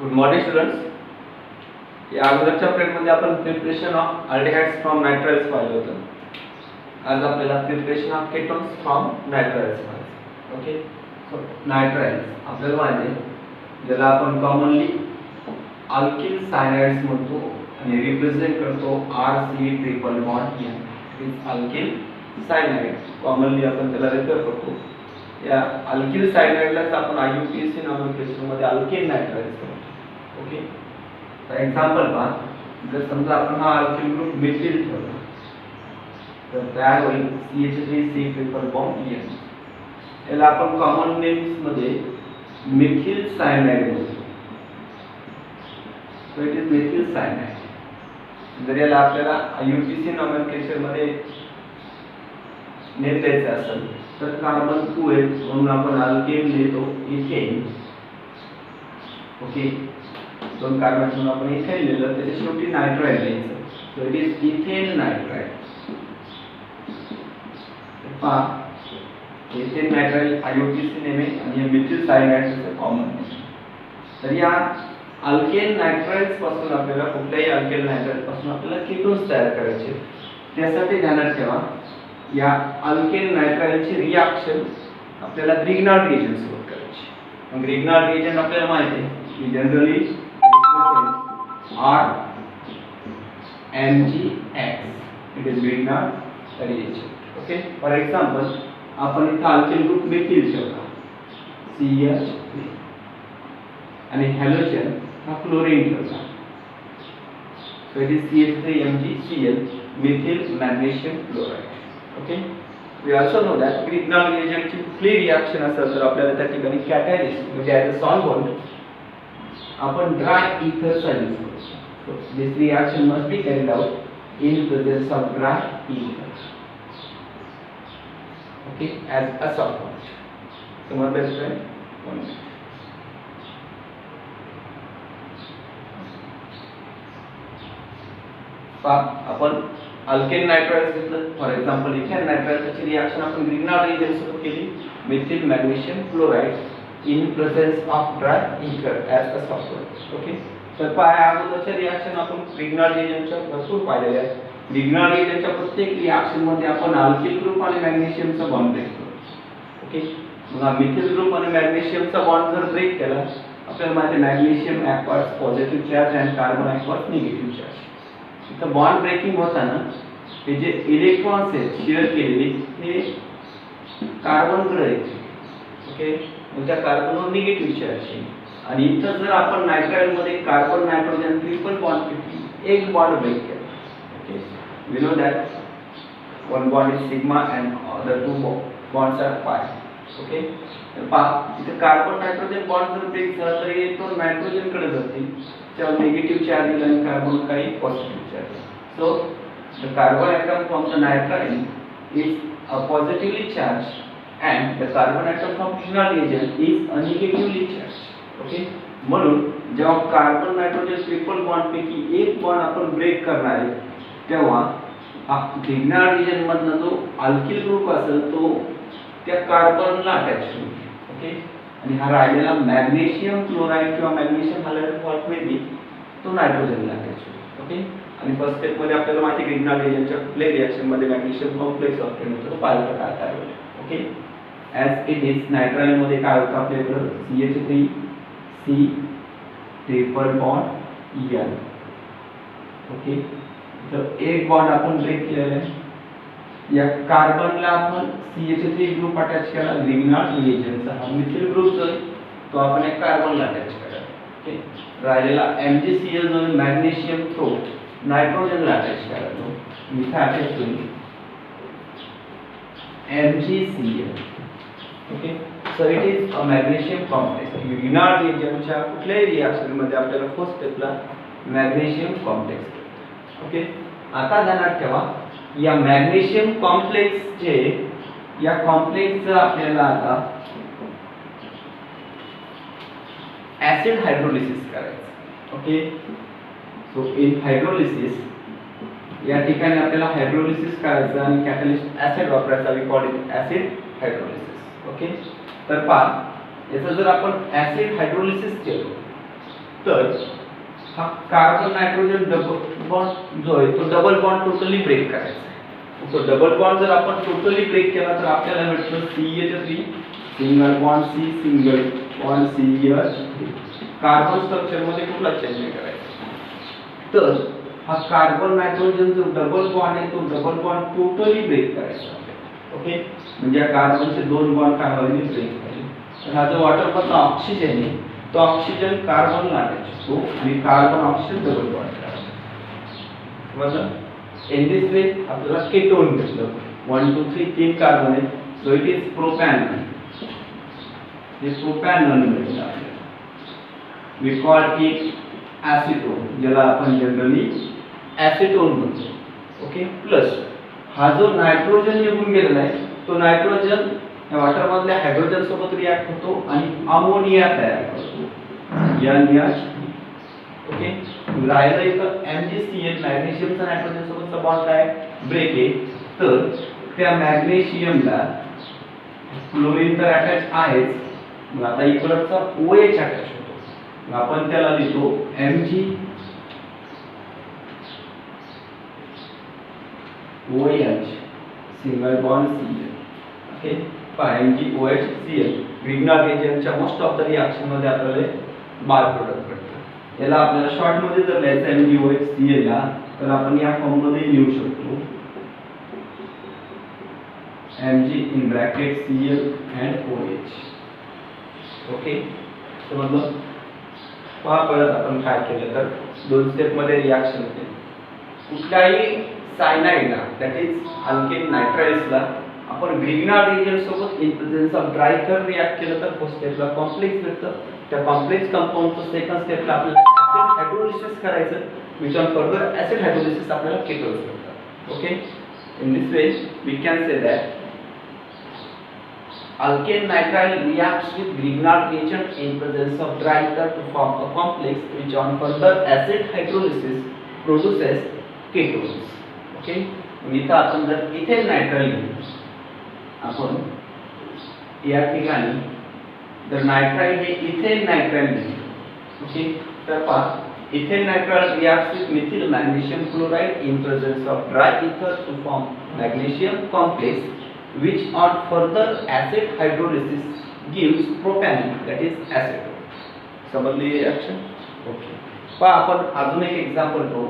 Good morning students. या अगोदरच्या पिरियडमध्ये आपण प्रिपरेशन ऑफ अल्डिहाइड्स फ्रॉम नायट्राइल्स पाहिलं होतं. आज आपल्याला प्रिपरेशन ऑफ केटोन्स फ्रॉम नायट्राइल्स पाहायचं. ओके, सो नायट्राइल्स आपल्याला माहिती आहे, ज्याला आपण कॉमनली अल्किल सायनाइड्स म्हणतो आणि रिप्रेझेंट करतो RC triple bond N. Is alkyl cyanide. Commonly आपण त्याला रेफर करतो. या अल्किल सायनाइडलाच आपण IUPAC नॉमेनक्लेचरमध्ये अल्केन नायट्राइल्स म्हणतो. ओके, तर एक्झाम्पल पहा. जर समजा आपण हा अल्किल ग्रुप मिथिल ठेवला तर तयार होईल CH3C ट्रिपल बॉन्ड N. याला आपण कॉमन नेम्स मध्ये मिथिल सायनाइड म्हणतो. So it is methyl cyanide. जर याला आपल्याला IUPAC नॉमेनक्लेचर मध्ये नेम द्यायचं असेल तर कार्बन 2H म्हणून आपण अल्केन लिहितो इथेन. ओके, दोन कार्बन म्हणून आपण इथेन लिहिलं, त्याच्या शेवटी नायट्राइल लिहायचं. So it is ethane nitrile. पहा, इथेन नायट्राइल IUPAC नेम आहे आणि मिथिल सायनाइडचं कॉमन नेम. तर या अल्केन नायट्राइल्स पासून आपल्याला कुठल्याही अल्केन नायट्राइल पासून आपल्याला केटोन्स तयार करायचे. त्यासाठी ध्यानात ठेवा, या अल्केन नायट्राइलची रिएक्शन आपल्याला ग्रिग्नार्ड रिएजंट सोबत करायची. मग ग्रिग्नार्ड रिएजंट आपल्याला माहिती आहे की generally R MgX. It is Grignard reagent. Okay, for example आपण इथं अल्केन ग्रुप मिथिल ठेवला CH3 आणि हॅलोजन हा क्लोरीन ठेवला. So it is CH3MgCl methyl magnesium chloride. Okay, we also know that Grignard रिएजंटची कुठली रिएक्शन असेल तर आपल्याला त्या ठिकाणी कॅटॅलिस्ट म्हणजे ॲज अ सॉल्व्हंट आपण ड्राय इथरचा यूज करतो. So this reaction must be carried out in presence of dry ether. Okay, as a solvent. समजलं काय? आपण अल्केन नायट्राइल्स घेतलं. फॉर एक्झाम्पल इथेन नायट्राइलची रिएक्शन आपण ग्रिग्नार्ड रिएजंट सोबत केली, methyl magnesium chloride in presence of dry इथर as a solvent. Okay, तर पहा, अगोदरच्या रिएक्शन आपण ग्रिग्नार्ड रिएजंटच्या भरपूर पाहिलेल्या आहेत. ग्रिग्नार्ड रिएजंटच्या प्रत्येक रिएक्शन मध्ये आपण अल्किल ग्रुप आणि मॅग्नेशियमचा बॉन्ड ब्रेक करतो. ओके, मग मिथिल ग्रुप आणि मॅग्नेशियमचा बॉन्ड जर ब्रेक केला, आपल्याला माहिती आहे मॅग्नेशियम ॲक्वायर्स पॉझिटिव्ह चार्ज आणि कार्बन ॲक्वायर्स निगेटिव्ह चार्ज. इथं बॉन्ड ब्रेकिंग होताना हे जे इलेक्ट्रॉन्स आहेत शेअर केलेले हे कार्बन कडे येते. ओके, मग त्या कार्बनवर निगेटिव्ह चार्ज आहे. आणि इथं जर आपण नायट्राइल मध्ये कार्बन नायट्रोजन ट्रिपल बॉन्ड केली, एक बॉन्ड ब्रेक केला. Okay, we know that one bond is sigma and other two bonds are pi. Okay, तर पहा, इथे कार्बन नायट्रोजन बॉन्ड जर ब्रेक झाला तर इलेक्ट्रॉन नायट्रोजन कडे जातील, त्यावर निगेटिव्ह चार्ज येईल आणि कार्बन काही positive charge. So the carbon atom from the nitrile is positively charged and the carbon atom from grignard reagent is negatively charged. Okay, म्हणून जेव्हा कार्बन नायट्रोजन ट्रिपल बॉन्ड पैकी एक बॉन्ड आपण break करणार आहे तेव्हा हा ग्रिग्नार्ड रिएजंट मधला जो अल्किल ग्रुप असेल तो त्या कार्बनला अटॅच होईल. ओके, आणि हा राहिलेला मॅग्नेशियम क्लोराइड किंवा मॅग्नेशियम हायड्रोक्साइड व्हॉट मे बी तो नायट्रोजनला अटॅच होईल. ओके, आणि फर्स्ट स्टेप मध्ये आपल्याला माहिती आहे ग्रिग्नार्ड रिएजंटच्या कुठल्याही रिएक्शन मध्ये मॅग्नेशियम कॉम्प्लेक्स ऑप्टेन होतो. पाहिलं काय तयार होईल. Okay, as it is nitrile मध्ये काय होतं आपल्याकडे CH3C triple bond N. Okay, तर एक बॉन्ड आपण ब्रेक केलेला आहे. या कार्बनला आपण CH3 ग्रुप अटॅच केला ग्रिग्नार्ड रिएजंटचा. हा मिथिल ग्रुप जो आहे तो आपण एक कार्बनला अटॅच केला. ओके, राहिलेला MgCl जो मॅग्नेशियम तो नायट्रोजनला अटॅच केला, तो इथे अटॅच होईल MgCl. Okay, so it is a magnesium complex. Grignard रिएजंटच्या कुठल्याही रिएक्शन मध्ये आपल्याला फर्स्ट स्टेपला मॅग्नेशियम कॉम्प्लेक्स. ओके, आता ध्यानात ठेवा, या मॅग्नेशियम कॉम्प्लेक्स जे या कॉम्प्लेक्सचं आपल्याला आता ऍसिड हायड्रोलिसिस करायचं. ओके, सो इन हायड्रोलिसिस या ठिकाणी आपल्याला हायड्रोलिसिस करायचं आणि कॅटलिस्ट ऍसिड वापरायचा. We call it acid hydrolysis. Okay, तर पहा, याचं जर आपण ऍसिड हायड्रोलिसिस केलं तर हा कार्बन नायट्रोजन डबल बॉन्ड जो आहे तो डबल बॉन्ड टोटली ब्रेक करायचा आहे. तो डबल बॉन्ड जर आपण टोटली ब्रेक केला तर आपल्याला भेटतं CH3 single bond C single bond CH3. Carbon structure मध्ये कुठला चेंज नाही करायचा. तर हा कार्बन नायट्रोजन जो डबल बॉन्ड आहे तो डबल बॉन्ड टोटली ब्रेक करायचा. ओके, म्हणजे या कार्बनचे दोन बॉन्ड काय व्हायला ब्रेक झाले. तर हा जो वॉटर मधला ऑक्सिजन आहे तो ऑक्सिजन कार्बन लागायचा तो आणि कार्बन ऑक्सिजन डबल बॉन्ड करायचा. समजलं? इन दिस वे आपल्याला केटोन भेटलं. 1 2 3 तीन कार्बन आहे. So it is propanol. हे प्रोपॅनॉल भेटलं आपल्याला. वी कॉल इट ॲसिटोन, ज्याला आपण जनरली ॲसिटोन म्हणतो. ओके, प्लस हा जो नायट्रोजन निघून गेलेला आहे तो नायट्रोजन या वॉटर मधल्या हायड्रोजन सोबत रिॲक्ट होतो आणि अमोनिया तयार करतो. NH. ओके, राहिलं इथं MgCl मॅग्नेशियमचा नायट्रोजन सोबतचा बॉन्ड काय ब्रेक आहे. तर त्या मॅग्नेशियमला क्लोरीन तर अटॅच आहेच, मग आता इकडचा OH अटॅच होतो. मग आपण त्याला लिहितो MgOH single bond Cl. Okay, MgOH Cl Grignard रिएजंटच्या मोस्ट ऑफ द रिएक्शन मध्ये आपल्याला बाय प्रोडक्ट भेटतं. याला आपल्याला शॉर्ट मध्ये जर लिहायचं MgOH Cl ला तर आपण या फॉर्म मध्ये लिहू शकतो Mg in bracket Cl and OH. Okay, समजलं? पहा परत आपण काय केलं तर दोन स्टेप मध्ये रिएक्शन होते. कुठल्याही सायनाइडला दॅट इज अल्केन नायट्राइल्सला आपण ग्रिग्नार्ड रिएजंट सोबत in presence of dry ether react केलं तर फर्स्ट स्टेपला कॉम्प्लेक्स भेटतं. त्या कॉम्प्लेक्स कंपाऊंडचं सेकंड स्टेपला आपल्याला ऍसिड हायड्रोलिसिस करायचं, which on further acid hydrolysis आपल्याला केटोन्स भेटतात. Okay, in this way we can say that alkane nitrile reacts with Grignard reagent in presence of dry ether to form a complex which on further acid hydrolysis produces ketones. Okay, इथं आपण जर ethane nitrile घेऊ, आपण या ठिकाणी जर nitrile हे ethane nitrile घेऊ. ओके, तर पहा ethane nitrile reacts with methyl magnesium chloride in presence of dry ether to form magnesium complex which on further acid hydrolysis gives propanol, that is acetone. समजली रिएक्शन? ओके, पहा आपण अजून एक example पाहू.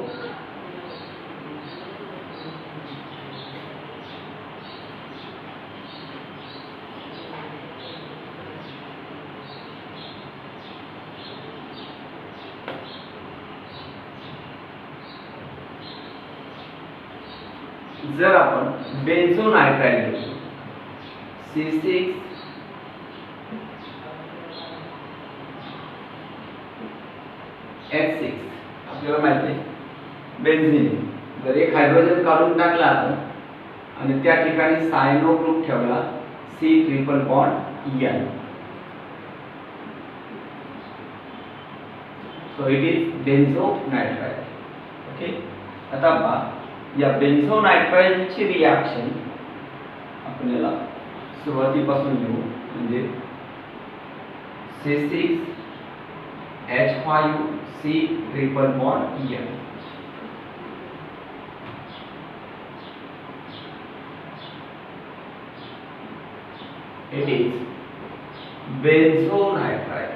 जर आपण बेन्झोनायट्राइल घेऊ C6H5 आपल्याला माहिती आहे बेन्झीन. जर एक हायड्रोजन काढून टाकला आपण आणि त्या ठिकाणी सायनो ग्रुप ठेवला C triple bond N, so it is benzonitrile. Okay, आता पहा या बेन्झोनायट्राइलची रिएक्शन आपल्याला सुरुवातीपासून घेऊ. म्हणजे C6H5 C triple bond N. It is benzonitrile.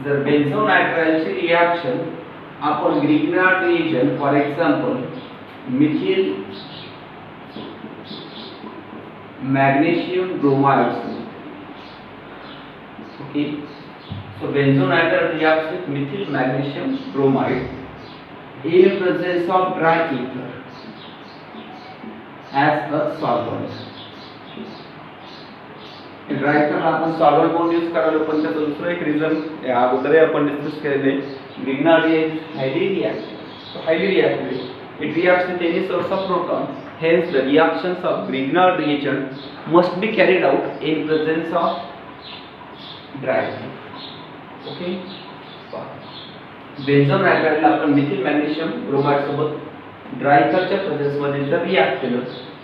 जर बेन्झोनायट्राइलची रिएक्शन आपण Grignard reagent for example methyl magnesium bromide. Okay, so benzonitrile reacts with methyl magnesium bromide in presence of dry ether as a solvent. Dry ether आपण solvent म्हणून use करायला, पण त्याचं दुसरं एक reason या अगोदर आपण डिस्कस केलेले. Grignard reagent highly reactive. It reacts with any source of proton. Hence, the reactions of Grignard reagent must be carried out in presence of dry ether. Okay. बेन्झोनायट्राइलला आपण मिथिल मॅग्नेशियम ब्रोमाइड सोबत dry etherच्या presence मध्ये जर react केलं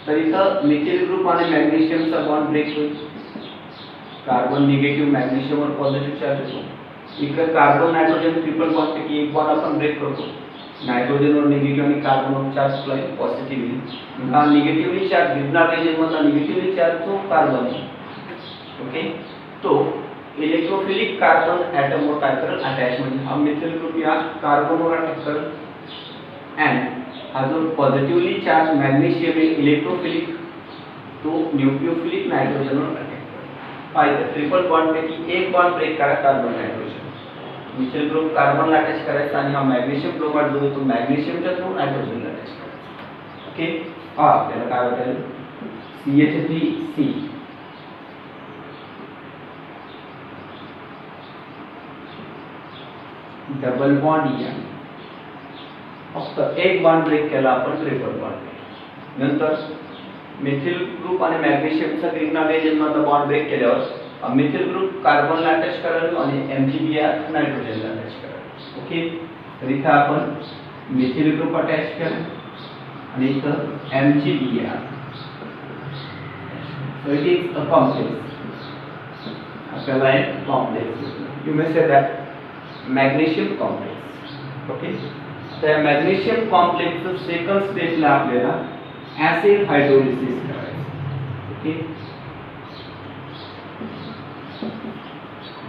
तर इथं methyl group आणि मॅग्नेशियमचा bond break होईल. Carbon negative मॅग्नेशियमवर positive charge येतो. इकडे कार्बन नायट्रोजन ट्रिपल बॉन्ड पैकी एक बॉन्ड आपण ब्रेक करतो. नायट्रोजनवर निगेटिव्ह आणि कार्बनवर चार्ज अप्लाय पॉझिटिव्हली. हा negatively charge Girnar रिजनमधला negatively charge जो कार्बन आहे. ओके, तो इलेक्ट्रोफिलिक कार्बन ॲटमवर काय करेल अटॅचमेंट. हा मिथिल ग्रुप या कार्बनवर अटॅक करेल अँड हा जो पॉझिटिव्हली चार्ज मॅग्नेशियम आहे इलेक्ट्रोफिलिक तो न्यूक्लिओफिलिक नायट्रोजनवर अटॅक करेल. पाहिजे ट्रिपल बॉन्ड पैकी एक बॉन्ड ब्रेक करा कार्बन नायट्रोजन. मिथिल ग्रुप कार्बनला अटॅच करायचा आणि हा मॅग्नेशियम ब्रोमाइड जो आहे तो मॅग्नेशियमच्या थ्रू नायट्रोजनला अटॅच करायचा. ओके, हा आपल्याला काय वाटेल CH3C डबल बॉन्ड या फक्त एक बॉन्ड ब्रेक केला आपण ट्रिपल बॉन्ड. नंतर मिथिल ग्रुप आणि मॅग्नेशियमचा ग्रीन हायड्रोजनमधला बॉन्ड ब्रेक केल्यावर मिथिल ग्रुप कार्बनला अटॅच करेल आणि MgBr नायट्रोजनला अटॅच करेल. ओके, तर इथं आपण मिथिल ग्रुप अटॅच केला आणि इथं MgBr. so it is a complex. आपल्याला एक complex you may say that magnesium complex. Okay, त्या मॅग्नेशियम कॉम्प्लेक्सचं सेकंड स्टेपला आपल्याला ऍसिड हायड्रोलिसिस करायचं. ओके,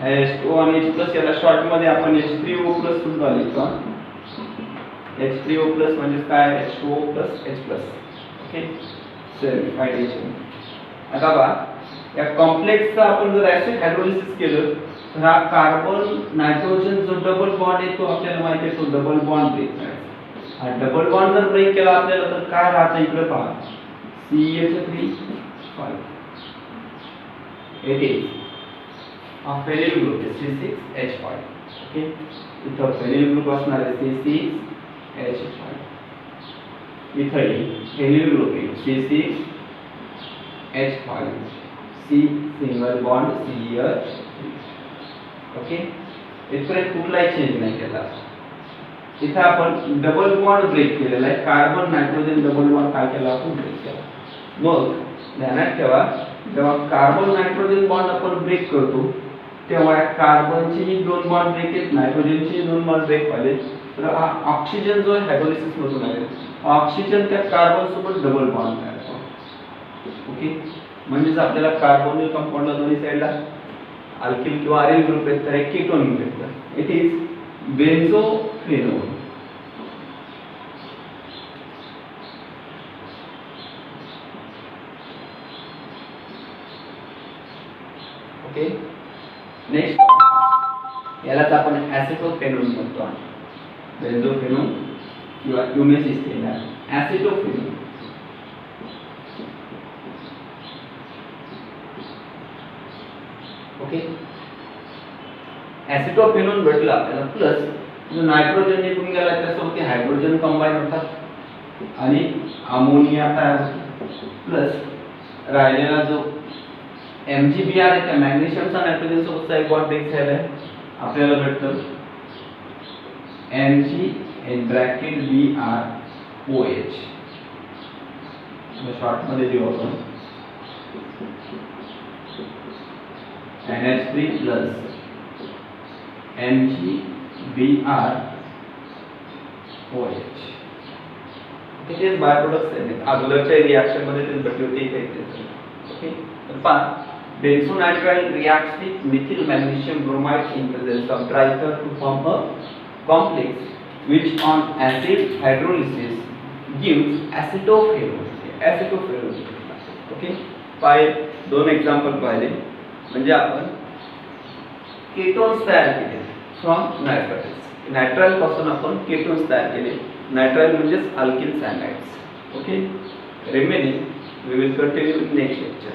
H2 आणि H+ याला शॉर्ट मध्ये आपण H3O+ सुद्धा लिहितो. H3O+ म्हणजे काय H2O+ H+. ओके, सल्फायडेशन. आता बघा या कॉम्प्लेक्सचा आपण जर ऍसिड हायड्रोलिसिस केलं तर हा कार्बन नायट्रोजन जो डबल बॉन्ड आहे तो आपल्याला माहिती आहे तो डबल बॉन्ड ब्रेक करायचा. हा डबल बॉन्ड जर ब्रेक केला आपल्याला तर काय राहतं इकडे पहा CH3 it is a phenyl group C6H5. Okay, इथं phenyl group असणार आहे C6H5. इथं phenyl group आहे C6H5 C single bond CH3. Okay, इथपर्यंत कुठलाही चेंज नाही केला. इथं आपण डबल बॉन्ड ब्रेक केलेला आहे. कार्बन नायट्रोजन डबल बॉन्ड काय केला आपण ब्रेक केला. मग ध्यानात ठेवा जेव्हा कार्बन नायट्रोजन बॉन्ड आपण ब्रेक करतो तेव्हा कार्बनचे दोन बॉन्ड ब्रेक आहेत नायट्रोजनचे दोन बॉन्ड ब्रेक झाले तर हा ऑक्सिजन जो हायड्रोलिसिस मधून आले ऑक्सिजन त्या कार्बन सोबत डबल बॉन्ड तयार करतो. ओके, म्हणजे आपल्याला कार्बोनिल कंपाऊंडला दोन्ही साइडला अल्किल किंवा आरिल ग्रुप आहेत तर एक कीटोन भेटतं. It is benzophenol. Okay, next यालाच आपण ॲसिटोफेनोल म्हणतो. बेन्झोफेनोल किंवा ह्युमेसिस केला ॲसिटोफेनोल. ओके, ॲसिटोफेनोल भेटला आपल्याला प्लस जो नायट्रोजन निघून गेला त्यासोबत हायड्रोजन कंबाईन होतात आणि अमोनिया तयार होतो. प्लस राहिलेला जो MgBr आहे त्या मॅग्नेशियमचा नायट्रोजन सोबतचा एक बॉन्ड ब्रेक झाला आहे आपल्याला भेटतं MgBrOH. शॉर्ट मध्ये देऊ आपण NH3 plus MgBrOH. it is byproducts आहेत अगोदरच्या रिएक्शन मध्ये ते भेटले होते इथे. ओके, तर पहा benzonitrile reacts with methyl magnesium bromide in presence of triether to form a complex which on acid hydrolysis gives acetophenol. Okay, पाय दोन एक्झाम्पल पाहिले म्हणजे आपण केटोन्स तयार केले फ्रॉम नायट्राइल. नायट्राइल पासून आपण केटोन्स तयार केले. नायट्राइल म्हणजे alkyl cyanides. Okay, remaining we will continue in next lecture.